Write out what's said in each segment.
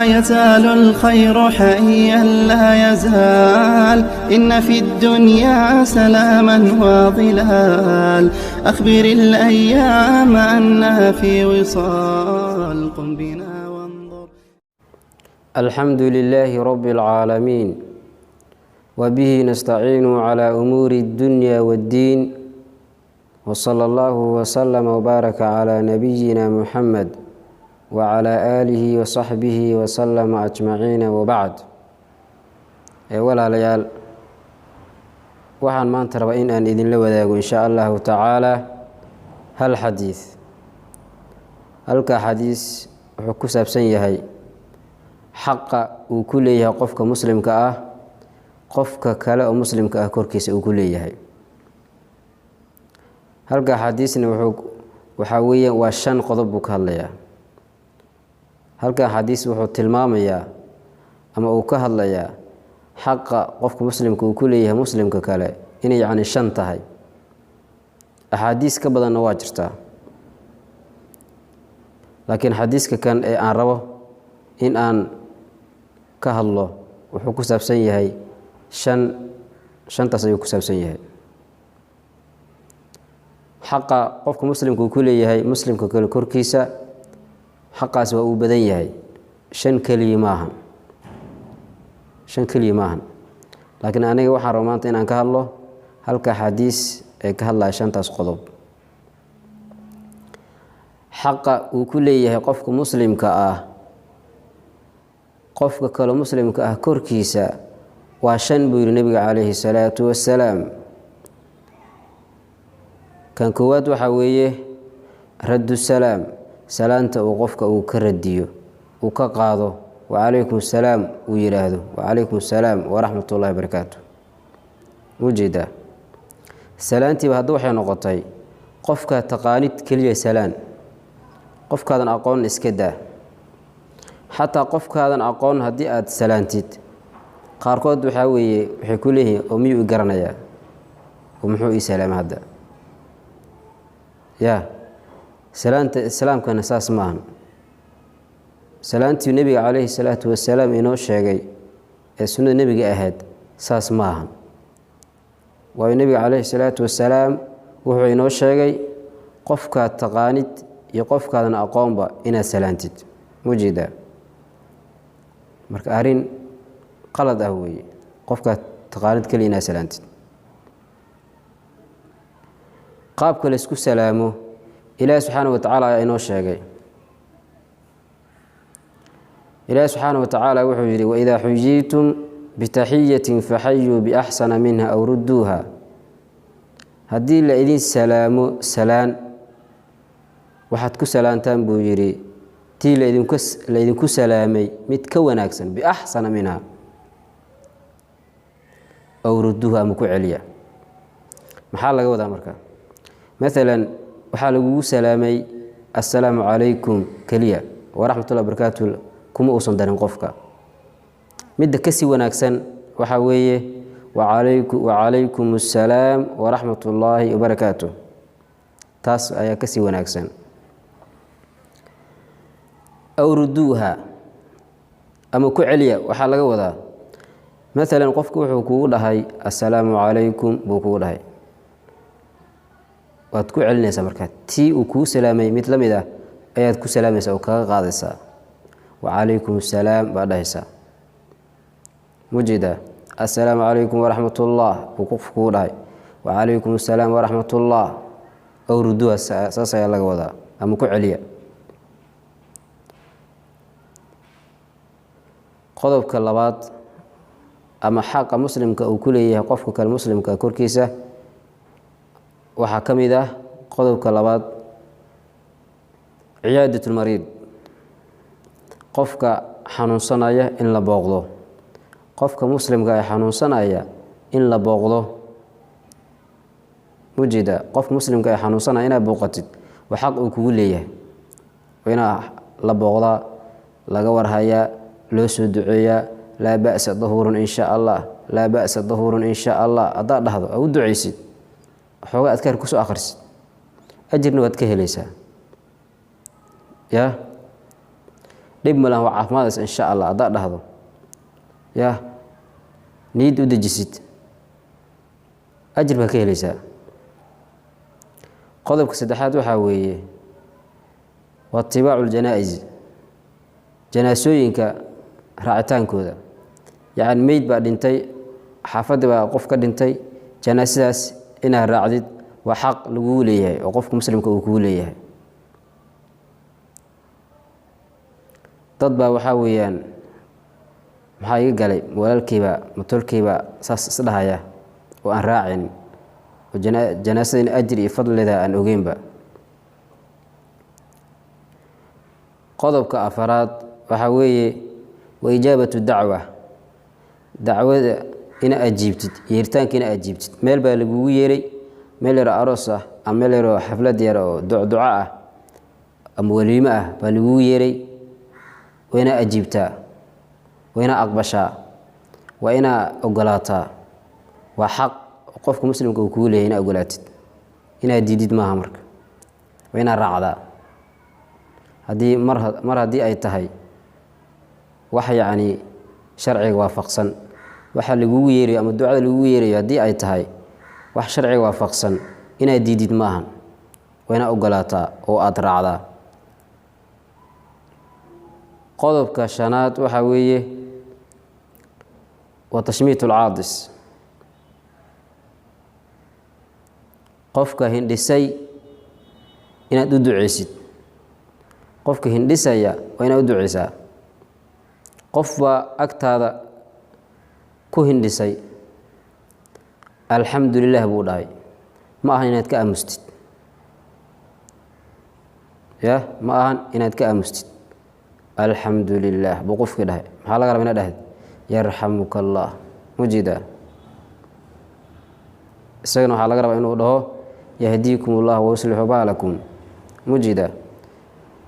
يزال الخير حيا لا يزال إن في الدنيا سلاما وظلال أخبر الأيام أنها في وصال قم بنا وانظر. الحمد لله رب العالمين وبه نستعين على أمور الدنيا والدين وصلى الله وسلم وبارك على نبينا محمد وعلى آله وصحبه وسلم أجمعين وبعد. walaalyaal waxaan maanta rabaa in aan idinla wadaago insha Allah taala hal xadiis. halka xadiis wuxuu ku saabsan yahay xaqa uu ku leeyahay qofka muslimka ah qofka kale oo muslimka ah korkiisa uu ku leeyahay. halka xadiisna waxa weeyaan waa 5 qodob buu ka hadlayaa. halka xadiis wuxuu tilmaamayaa ama uu ka hadlayaa xaqa qofka muslimka uu ku leeyahay muslimka kale inay 5 tahay. axaadiis ka badanna waa jirtaa, laakiin xadiiska kan ee aan rabo in aan ka hadlo wuxuu ku saabsan yahay 5 ayuu ku saabsan yahay. xaqa qofka muslimka uu ku leeyahay muslimka kale korkiisa xaqaas waa uu badan yahay. 5 kaliya maahan, laakiin aniga waxaan rabaa maanta inaan ka hadlo halka xadiis ee ka hadlaya 5taas qodob. xaqa uu ku leeyahay qofka muslimka ah qofka kale muslimka ah korkiisa waa 5 buu yiri nabiga calayhi salaatu wassalaam. kan koowaad waxa weeye raddu salaam, salaanta uu qofka uu ka radiyo uu ka qaado wa alaykum salaam uu yiraahdo wa alaykum salaam wa rahmatullahi wa barakaatuh. wajida salaantii hadda waxay noqotay qofka taqaanid kaliya salaan, qofkaadan aqoon iska daa. xataa qofkaadan aqoon haddii aad salaantid qaarkood waxa weeye waxay ku leeyihiin oo miyuu garanayaa oo muxuu ii salaam hadda salaanta islaamkana saas maahan. salaantii nabiga calayhi salaatu wassalaam inoo sheegay ee sunnada nabiga ahayd saas maahan. waayo nabiga calayhi salaatu wassalaam wuxuu inoo sheegay qofkaad taqaanid iyo qofkaadan aqoonba inaad salaantid. wajida marka arrin qalad ah weeye qofkaad taqaanid kaliya inaad salaantid. qaabka la isku salaamo ilaahay subxaanahu wa tacaala ayaa inoo sheegay. ilaahay subxaanahu wa tacaala wuxuu yidhi waidaa xuyiitum bitaxiyatin faxayuu biaxsana minha aw rudduuha. haddii la idin salaamo salaan waxaad ku salaantaan buu yidhi tii laydinku salaamay mid ka wanaagsan biaxsana minha aw rudduuha ama ku celiya. maxaa laga wadaa marka? maalan waxaa lagugu salaamay assalaamu calaykum keliya waraxmatullahi wabarakaatuh kuma uusan darin qofka. midda kasii wanaagsan waxaa weeye wacalaykum assalaam waraxmatullaahi wabarakaatuh. taas ayaa kasii wanaagsan. aw ruduuha ama ku celiya waxaa laga wadaa maalan qofku wuxuu kugu dhahay assalaamu calaykum buu kugu dhahay, waad ku celinaysaa markaa tii uu kuu salaamay mid la mid ah ayaad ku salaamaysaa oo kaga qaadaysaa wacalaykum assalaam baad dhahaysaa. mujida assalaamu calaykum waraxmatullah buu qofku kugu dhahay wacalaykum assalaam waraxmatullah aw ruduuha saas ayaa laga wadaa ama ku celiya. qodobka labaad ama xaqa muslimka uu ku leeyahay qofka kale muslimka korkiisa waxaa ka mid ah qodobka labaad ciyaadatul mariid, qofka xanuunsanaya in la booqdo. qofka muslimka ee xanuunsanaya in la booqdo. wajida qofka muslimka ee xanuunsanaya inaad booqatid waa xaq uu kugu leeyahay. waa inaa la booqdaa, laga warhayaa, loo soo duceeyaa. laa ba'sa dahuurun insha allah, laa ba'sa dahuurun insha allah haddaad dhahdo u ducaysid waxoogaa adkaar kusoo akhrisid ajirna waad ka helaysaa. dhib ma laha waa caafimaadays insha allah haddaad dhahdo yaa niyad u dejisid ajir baa ka helaysaa. qodobka saddexaad waxaa weeye waa itibaacu ljanaa-is, janaasooyinka raacitaankooda. yacni meyd baa dhintay, xaafadda baa qof ka dhintay, janaasadaas inaad raacdid waa xaq lagugu leeyahay oo qofka muslimka uu kugu leeyahay. dad baa waxaa weeyaan maxaa iga galay walaalkeyba matolkeyba saas isdhahaya oo aan raacin oo janaasada in ajir iyo fadligeeda aan ogeynba. qodobka afaraad waxaa weeye wa ijaabatu dacwa, dacwada ina ajiibtid, yeeritaanka ina ajiibtid. meel baa lagugu yeeray, meel yaro aroos ah ama meel yaro xaflad yar oo duco ah ama waliimo ah baa lagugu yeeray, waa inaa ajiibtaa, waa inaa aqbashaa, waa inaa ogolaataa. waa xaq qofka muslimka uu kugu leeyahay inaa ogolaatid, inaad diidid maaha. marka waa inaa raacdaa. haddii mar haddii ay tahay wax yacni sharciga waafaqsan, waxa lagugu yeerayo ama ducada lagugu yeerayo haddii ay tahay wax sharciga waafaqsan, inaad diidid maahan, waa inaa ogolaataa oo aada raacdaa. qodobka shanaad waxaa weeye waa tashmiit ulcaadis, qofka hindhisay inaad u duceysid. qofka hindhisaya waa inaad u duceysaa. qof baa agtaada ku hindhisay, alxamdu lilah buu dhahay, ma ahan inaad ka aamustid. ma ahan inaad ka aamustid. alxamdu lilah buu qofkii dhahay, maxaa laga raba inaad dhahid yarxamuka allah, mujidaa. isagana waxaa laga rabaa inuu dhaho yahdiikum ullah wayuslixu baalakum, mujidaa.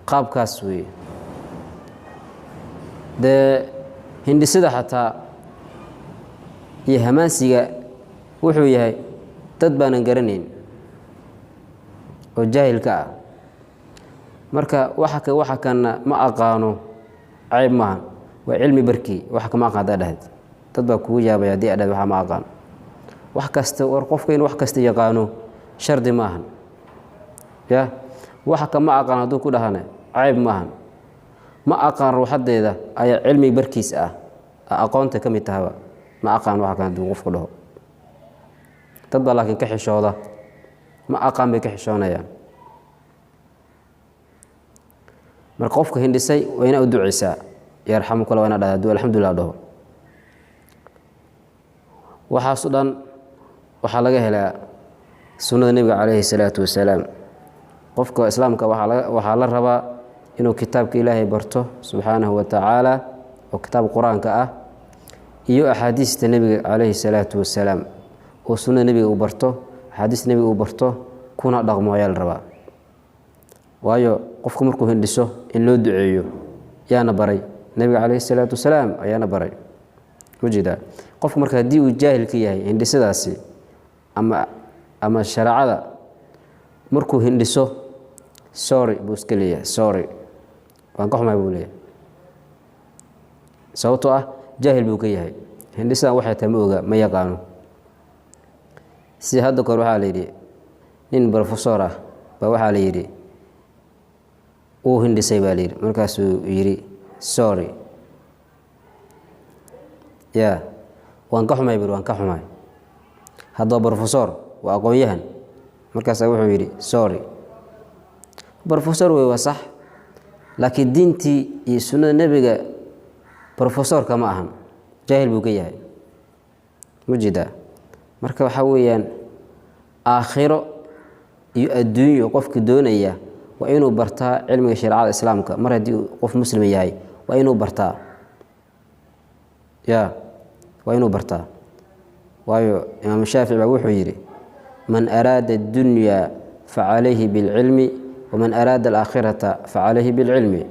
qaabkaas weeye. dee hindhisada xataa iyo hamaansiga wuxuu yahay dad baanan garanayn oo jaahilka ah. marka waxa kana ma aqaano cayb maahan, waa cilmi barkii. waxa kama aqaan haddaad dhahid, dad baa kugu yaabaya haddii aad dhahid waxa ma aqaan. wax kasta war qofka in wax kasta yaqaano shardi maahan. waxa kama aqaan hadduu ku dhahana cayb maahan. ma aqaan ruuxadeeda ayaa cilmi barkiis ah, aqoonta ka mid tahaba. ma aqaan waxa kan hadduu qofku dhaho. dad baa laakiin ka xishooda, ma aqaan bay ka xishoonayaan. marka qofka hindhisay waa inaa u duceysaa, yarxamuka allah waa inaa dhahda hadduu alxamdulilah dhaho. waxaasu dhan waxaa laga helaa sunnada nebiga calayhi salaatu wasalaam. qofka islaamka waxaa la rabaa inuu kitaabka ilaahay barto subxaanahu wa tacaala oo kitaab qur-aanka ah, iyo axaadiista nebiga calayhi salaatu wasalaam oo sunnada nebiga uu barto, axaadiista nebiga uu barto, kuna dhaqmo ayaa la rabaa. waayo qofku markuu hindhiso in loo duceeyo yaana baray nebiga calayhi salaatu wasalaam ayaana baray, mujidaa. qofku marka haddii uu jaahil ka yahay hindhisadaasi ama shareecada, markuu hindhiso sorry buu iska leeyahay, sorry waan ka xumahay buu leeyahay. sababtoo ah jaahil buu ka yahay. hindhisadan waxay tahay ma oga, ma yaqaano. si hadda kahor waxaa la yidhi nin brofesor ah baa waxaa la yidhi uu hindhisay baa la yidhi, markaasuu yidhi sorry waan ka xumahay buu, waan ka xumahay. haddaba brofesor waa aqoon-yahan, markaasaa wuxuu yidhi sorry. brofesor wey waa sax, laakiin diintii iyo sunnada nebiga brofesorka ma ahan, jaahil buu ka yahay, mujidaa. marka waxaa weeyaan aakhiro iyo adduunyo qofka doonaya waa inuu bartaa cilmiga shareecada islaamka. mar haddii qof muslim yahay waa inuu bartaa, waa inuu bartaa. waayo imaam shaafici baa wuxuu yidhi man araada addunya facalayhi bilcilmi waman araada alaakhirata facalayhi bilcilmi.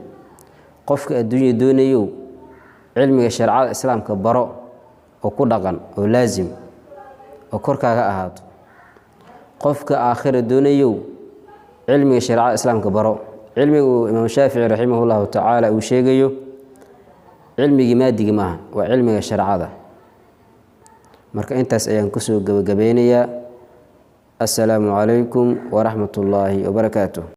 qofka adduunya doonayow cilmiga shareecada islaamka baro oo ku dhaqan oo laasim oo korkaaga ahaato. qofka aakhira doonayow cilmiga shareecada islaamka baro cilmigu imaam shaafici raximahullahu tacaala uu sheegayo cilmigii maadigii maaha waa cilmiga sharcada. marka intaas ayaan kusoo gabagabeynayaa. assalaamu calaykum waraxmat ullaahi wabarakaatuh.